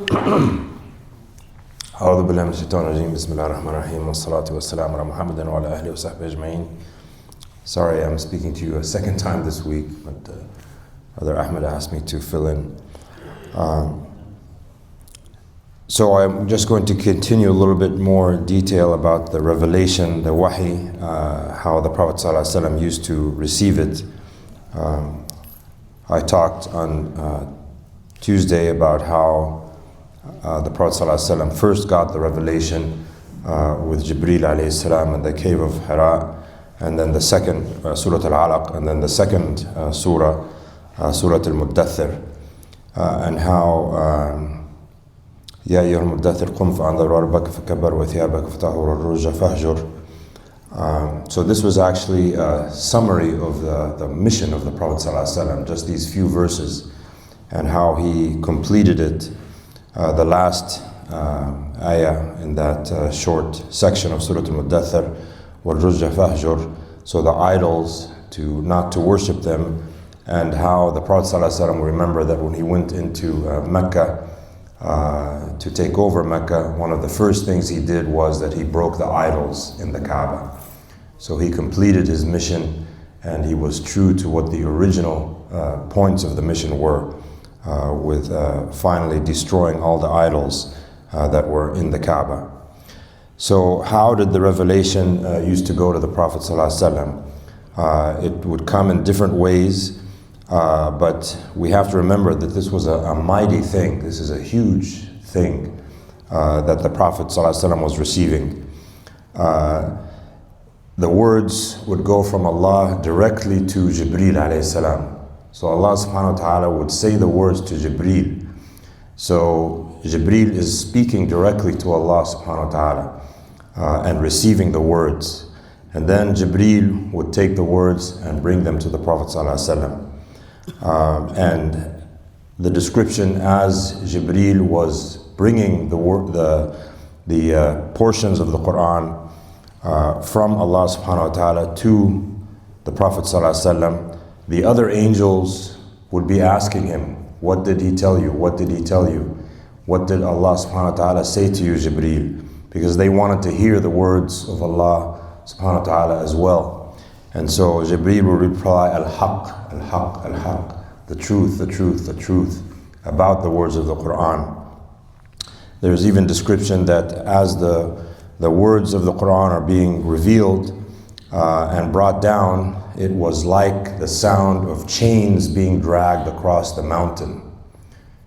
أعوذ بالله من الشيطان الرجيم بسم الله الرحمن الرحيم والصلاة والسلام على محمد وعلى أهله وصحبه أجمعين. Sorry, I'm speaking to you a second time this week, but Brother Ahmed asked me to fill in. So I'm just going to continue a little bit more detail about the revelation, the wahi, how the Prophet ﷺ used to receive it. I talked on Tuesday about how the Prophet ﷺ first got the revelation with Jibreel alayhi salam in the cave of Hira, and then the second Surah Al-Alaq, and then the second Surah Al-Muddathir, and how يا أيها المدثر قم فأنذر وربك فكبر وثيابك فطهر والرجز فاهجر. So this was actually a summary of the mission of the Prophet ﷺ, just these few verses, and how he completed it. The last ayah in that short section of Surah Al-Muddathir, وَالرُّجَّ فَاهْجُرْ, so the idols, not to worship them, and how the Prophet ﷺ, remember that when he went into Mecca to take over Mecca, one of the first things he did was that he broke the idols in the Kaaba. So he completed his mission, and he was true to what the original points of the mission were, with finally destroying all the idols that were in the Kaaba. So how did the revelation used to go to the Prophet ﷺ? It would come in different ways, but we have to remember that this was a mighty thing. This is a huge thing that the Prophet ﷺ was receiving. The words would go from Allah directly to Jibreel alayhi salam. So Allah subhanahu wa ta'ala would say the words to Jibreel. So Jibreel is speaking directly to Allah subhanahu wa ta'ala and receiving the words. And then Jibreel would take the words and bring them to the Prophet sallallahu alaihi wasallam. And the description as Jibreel was bringing the portions of the Quran from Allah subhanahu wa ta'ala to the Prophet sallallahu alaihi wasallam, the other angels would be asking him, what did he tell you? What did he tell you? What did Allah subhanahu wa ta'ala say to you, Jibreel? Because they wanted to hear the words of Allah subhanahu wa ta'ala as well. And so Jibreel would reply, Al-Haq, Al-Haq, Al-Haq, the truth, the truth, the truth, about the words of the Quran. There's even description that as the words of the Quran are being revealed and brought down, it was like the sound of chains being dragged across the mountain.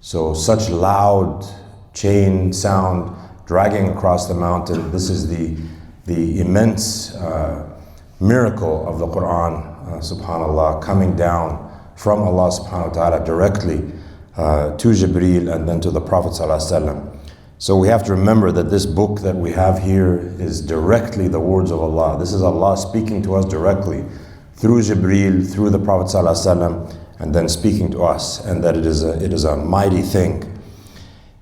So such loud chain sound dragging across the mountain. This is the immense miracle of the Quran, subhanAllah, coming down from Allah subhanahu wa ta'ala directly to Jibreel and then to the Prophet sallallahu alaihi wasallam. So we have to remember that this book that we have here is directly the words of Allah. This is Allah speaking to us directly through Jibreel, through the Prophet ﷺ, and then speaking to us, and that it is a mighty thing.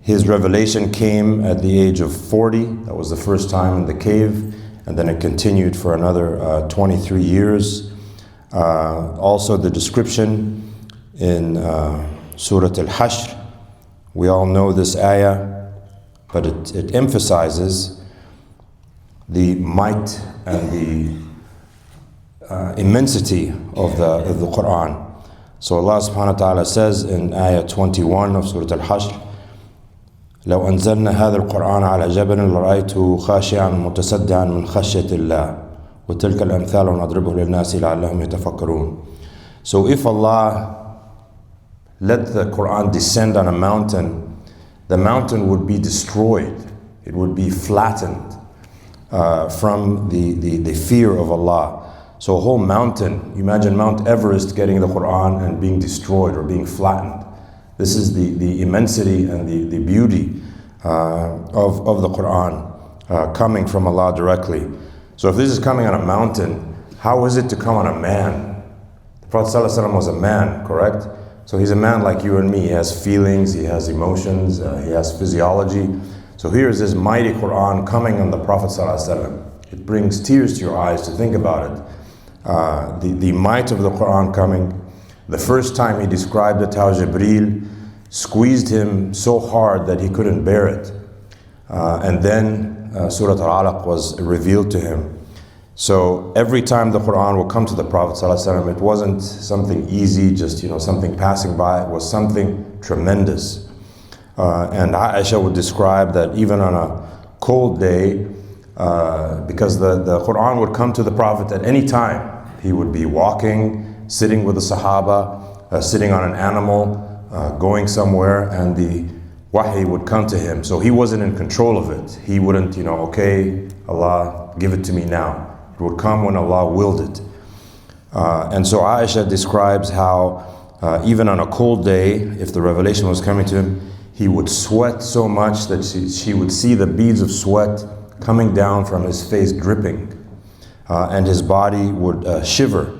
His revelation came at the age of 40. That was the first time in the cave, and then it continued for another 23 years. Also the description in Surah Al-Hashr, we all know this ayah, but it emphasizes the might and the immensity of the Quran. So Allah subhanahu wa ta'ala says in ayah 21 of Surah Al-Hashr, لو أنزلنا هذا القرآن على جبل لرأيته خاشعا متصدعا من خشية الله وتلك الأمثال نضربه للناس لعلهم يتفكرون. So if Allah let the Quran descend on a mountain, the mountain would be destroyed. It would be flattened from the fear of Allah. So a whole mountain, imagine Mount Everest getting the Quran and being destroyed or being flattened. This is the immensity and the beauty of the Quran coming from Allah directly. So if this is coming on a mountain, how is it to come on a man? The Prophet ﷺ was a man, correct? So he's a man like you and me. He has feelings, he has emotions, he has physiology. So here is this mighty Quran coming on the Prophet ﷺ. It brings tears to your eyes to think about it. The might of the Quran coming. The first time he described it, how Jibreel squeezed him so hard that he couldn't bear it. And then Surah Al-Alaq was revealed to him. So every time the Quran would come to the Prophet ﷺ, it wasn't something easy, just something passing by. It was something tremendous. And Aisha would describe that even on a cold day, because the Quran would come to the Prophet at any time. He would be walking, sitting with the Sahaba, sitting on an animal, going somewhere, and the wahi would come to him. So he wasn't in control of it. He wouldn't, okay, Allah, give it to me now. It would come when Allah willed it. And so Aisha describes how even on a cold day, if the revelation was coming to him, he would sweat so much that she would see the beads of sweat coming down from his face, dripping. And his body would shiver.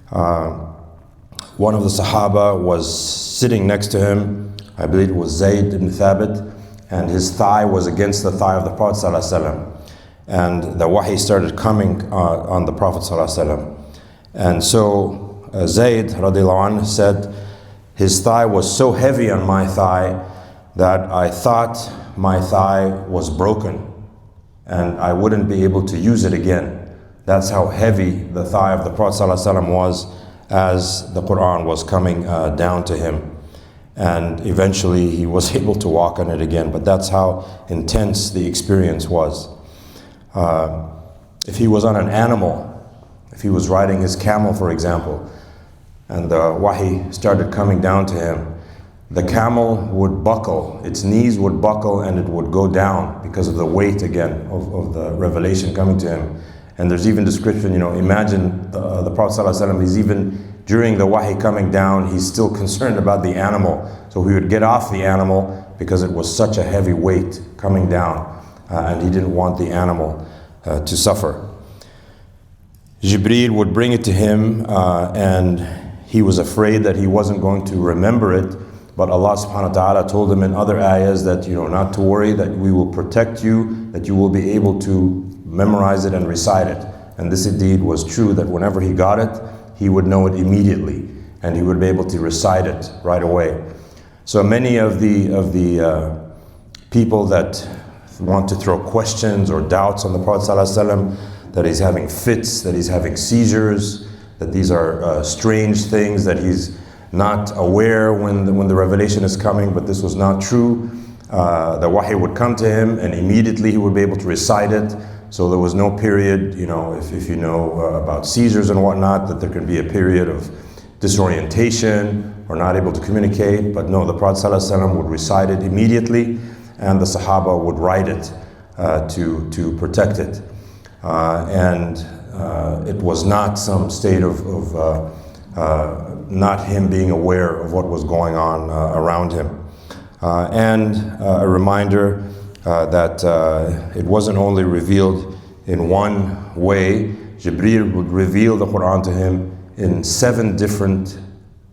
One of the Sahaba was sitting next to him. I believe it was Zayd ibn Thabit, and his thigh was against the thigh of the Prophet ﷺ. And the wahi started coming on the Prophet ﷺ. And so Zayd radiallahu anhu said, his thigh was so heavy on my thigh that I thought my thigh was broken and I wouldn't be able to use it again. That's how heavy the thigh of the Prophet ﷺ was as the Quran was coming down to him. And eventually he was able to walk on it again, but that's how intense the experience was. If he was on an animal, if he was riding his camel, for example, and the wahi started coming down to him, the camel would buckle, its knees would buckle, and it would go down because of the weight again of the revelation coming to him. And there's even description, imagine the Prophet ﷺ, he's even during the wahi coming down, he's still concerned about the animal. So he would get off the animal because it was such a heavy weight coming down, and he didn't want the animal to suffer. Jibreel would bring it to him, and he was afraid that he wasn't going to remember it. But Allah subhanahu wa ta'ala told him in other ayahs that, not to worry, that we will protect you, that you will be able to memorize it and recite it. And this indeed was true, that whenever he got it, he would know it immediately, and he would be able to recite it right away. So many of the people that want to throw questions or doubts on the Prophet ﷺ, that he's having fits, that he's having seizures, that these are strange things, that he's not aware when the revelation is coming, but this was not true. The wahi would come to him and immediately he would be able to recite it. So there was no period, if you know about seizures and whatnot, that there can be a period of disorientation or not able to communicate. But no, the Prophet ﷺ would recite it immediately, and the Sahaba would write it to protect it. And it was not some state of not him being aware of what was going on around him. And a reminder that it wasn't only revealed in one way. Jibreel would reveal the Quran to him in 7 different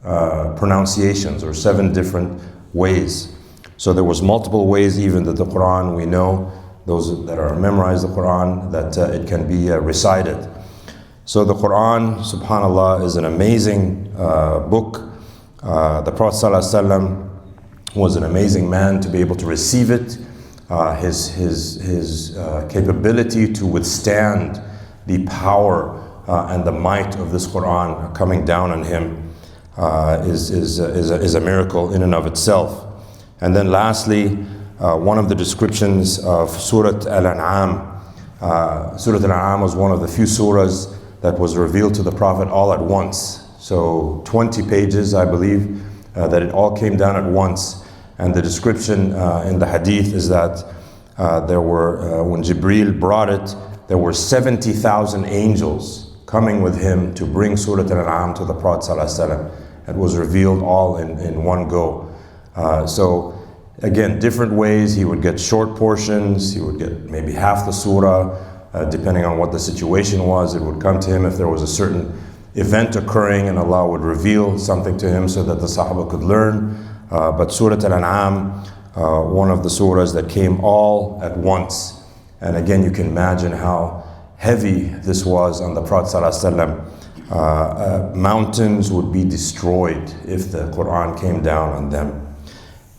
pronunciations, or 7 different ways. So there was multiple ways even that the Quran, we know, those that are memorized the Quran, that it can be recited. So the Quran, subhanAllah, is an amazing book. The Prophet ﷺ was an amazing man to be able to receive it. His capability to withstand the power and the might of this Quran coming down on him is a miracle in and of itself. And then lastly, one of the descriptions of Surah Al-An'am. Surah Al-An'am was one of the few surahs that was revealed to the Prophet all at once. So 20 pages, I believe, that it all came down at once. And the description in the hadith is that there were, when Jibreel brought it, there were 70,000 angels coming with him to bring Surah Al-An'am to the Prophet ﷺ. It was revealed all in one go. So again, different ways. He would get short portions, he would get maybe half the surah, depending on what the situation was. It would come to him if there was a certain event occurring, and Allah would reveal something to him so that the Sahaba could learn. But Surah Al-An'am, one of the surahs that came all at once. And again, you can imagine how heavy this was on the Prophet ﷺ. Mountains would be destroyed if the Quran came down on them.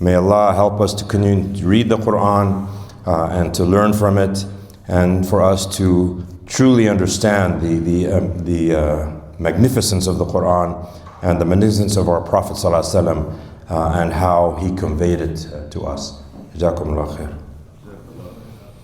May Allah help us to continue to read the Quran and to learn from it, and for us to truly understand the magnificence of the Quran and the magnificence of our Prophet ﷺ, and how he conveyed it to us. Jazakumullah khair.